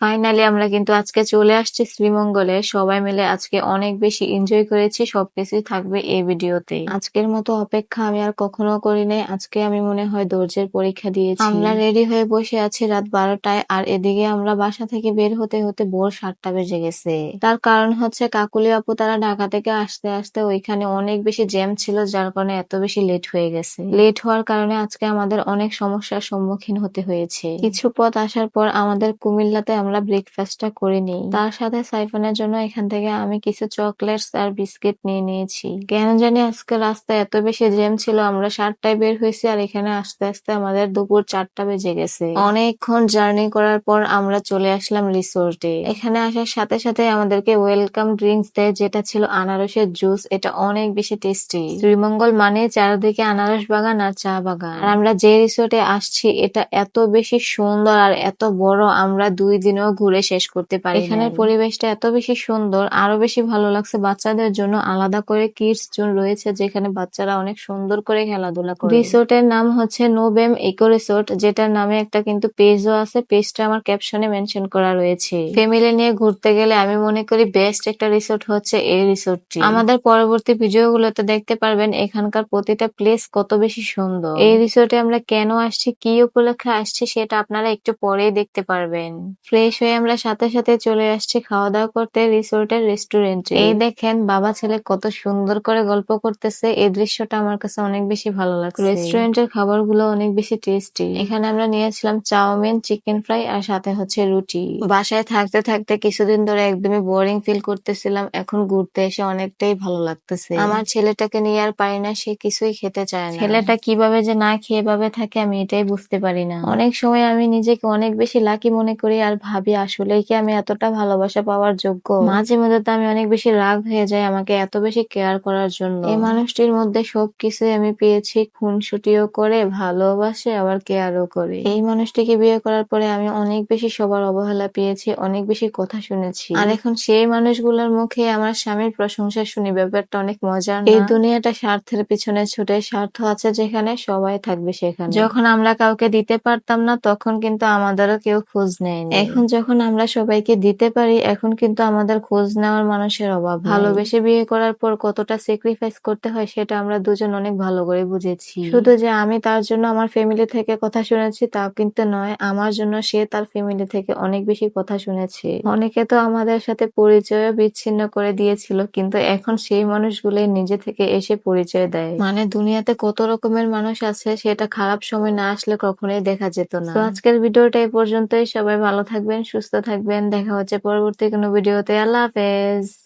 Finally আমরা কিন্তু আজকে চলে আসছি শ্রীমঙ্গলে। সবাই মিলে আজকে অনেক বেশি এনজয় করেছি। সবকিছুই থাকবে এই ভিডিওতে। আজকের মতো অপেক্ষা আমি আর কখনো করি নাই। আজকে আমি মনে হয় ধৈর্যের পরীক্ষা দিয়েছি। আমরা রেডি হয়ে বসে আছি রাত 12টায়, আর এদিকে আমরা বাসা থেকে বের হতে হতে ভোর 7টা বেজে গেছে। তার কারণ হচ্ছে কাকুলি আপু তারা ঢাকা থেকে আসতে আসতে ওইখানে অনেক বেশি জ্যাম ছিল, যার কারণে এত বেশি লেট হয়ে গেছে। লেট হওয়ার কারণে আজকে আমাদের অনেক সমস্যার সম্মুখীন হতে হয়েছে। কিছু পথ আসার পর আমাদের কুমিল্লাতে আমরা ব্রেকফাস্টটা করে নিই। তার সাথে সাইফানের জন্য এখান থেকে আমি কিছু চকলেটস আর বিস্কিট নিয়ে নিয়েছি। কেন জানি আজকে রাস্তায় এত বেশি জ্যাম ছিল। আমরা 7টায় বের হয়েছি আর এখানে আসতে আসতে আমাদের দুপুর 4টা বেজে গেছে। অনেকক্ষণ জার্নি করার পর আমরা চলে আসলাম রিসোর্টে। এখানে আসার সাথে সাথে আমাদেরকে ওয়েলকাম ড্রিঙ্কস দেয়, যেটা ছিল আনারসের জুস। এটা অনেক বেশি টেস্টি। শ্রীমঙ্গল মানে চারিদিকে আনারস বাগান আর চা বাগান। আর আমরা যে রিসোর্টে আসছি এটা এত বেশি সুন্দর আর এত বড়, আমরা 2 দিনেও ঘুরে শেষ করতে পারি। এখানের পরিবেশটা এত বেশি সুন্দর, আরো বেশি ভালো লাগছে। বাচ্চাদের জন্য আলাদা করে কিডস জোন রয়েছে, যেখানে বাচ্চারা অনেক সুন্দর করে খেলাধুলা করে। রিসোর্টের নাম হচ্ছে নোবেম ইকো রিসোর্ট, যেটার নামে একটা কিন্তু পেজও আছে। পেজটা আমার ক্যাপশনে মেনশন করা রয়েছে। ফ্যামিলি নিয়ে ঘুরতে গেলে আমি মনে করি বেস্ট একটা রিসোর্ট হচ্ছে এই রিসোর্টটি। আমাদের পরবর্তী ভিডিওগুলোতে দেখতে পারবেন এখানকার প্রতিটা প্লেস কত বেশি সুন্দর। এই রিসোর্টে আমরা কেন আসছি, কি উপলক্ষে আসছি, সেটা আপনারা একটু পরেই দেখতে পারবেন। ফ্রেশ হয়ে আমরা সাথে সাথে চলে আসছি খাওয়া দাওয়া করতে রিসোর্টের রেস্টুরেন্টে। এই দেখেন বাবা ছেলে কত সুন্দর করে গল্প করতেছে। এই দৃশ্যটা আমার কাছে অনেক বেশি ভালো লাগছে। রেস্টুরেন্টের খাবারগুলো অনেক বেশি টেস্টি। এখানে আমরা নিয়েছিলাম চাউমিন, চিকেন ফ্রাই আর সাথে হচ্ছে রুটি। বাসায় থাকতে থাকতে কিছুদিন ধরে একদমই বোরিং ফিল করতেছিলাম। এখন ঘুরতে এসে অনেকটাই ভালো লাগতেছে। আমার ছেলেটাকে নিয়ে আর পারি না, সে কিছুই খেতে চায় না। ছেলেটা কিভাবে যে না খেয়ে ভাবে থাকে আমি এটাই বুঝতে পারি না। অনেক সময় আমি নিজেকে অনেক বেশি লাকি মনে করি আর ভাবি আসলেই কি আমি এতটা ভালোবাসা পাওয়ার যোগ্য। মাঝে মধ্যে তো আমি অনেক বেশি রাগ হয়ে যাই আমাকে এত বেশি কেয়ার করার জন্য। এই মানুষটির মধ্যে সবকিছুই আমি পেয়েছি। খুনসুটিও করে, ভালোবাসে, আবার কেয়ারও করে। এই মানুষটিকে বিয়ে করার পরে আমি অনেক বেশি সবার অবহেলা পেয়েছি, অনেক বেশি কথা শুনেছি। আর এখন সেই মানুষগুলোর মুখে আমার স্বামীর প্রশংসা শুনি। ব্যাপারটা অনেক মজার না? এই দুনিয়াটা স্বার্থের পিছনে ছুটে। স্বার্থ আছে যেখানে সবাই থাকবে সেখানে। যখন আমরা কাউকে দিতে পারতাম না তখন কিন্তু আমাদেরও কেউ খোঁজ নেয়নি। এখন যখন আমরা সবাইকে দিতে পারি এখন কিন্তু আমাদের খোঁজ নেওয়ার মানুষের অভাব। ভালোবেসে বিয়ে করার পর কতটা স্যাক্রিফাইস করতে হয় সেটা আমরা দুজন অনেক ভালো করে বুঝেছি। শুধু যে আমি তার জন্য আমার ফ্যামিলি থেকে কথা শুনেছি তাও কিন্তু নয়, আমার জন্য সে তার ফ্যামিলি থেকে অনেক বেশি কথা শুনেছে। অনেকে তো আমাদের সাথে পরিচয়ও বিচ্ছিন্ন করে দিয়েছিল, কিন্তু এখন সেই মানুষগুলোই নিজে থেকে এসে পরিচয় দেয়। মানে দুনিয়াতে কত রকমের মানুষ আছে, সেটা খারাপ সময় না আসলে কখনোই দেখা যেত না। তো আজকের ভিডিওটা এই পর্যন্তই। সবাই ভালো থাকবেন, সুস্থ থাকবেন। দেখা হচ্ছে পরবর্তী কোনো ভিডিওতে। আল্লাহ হাফেজ।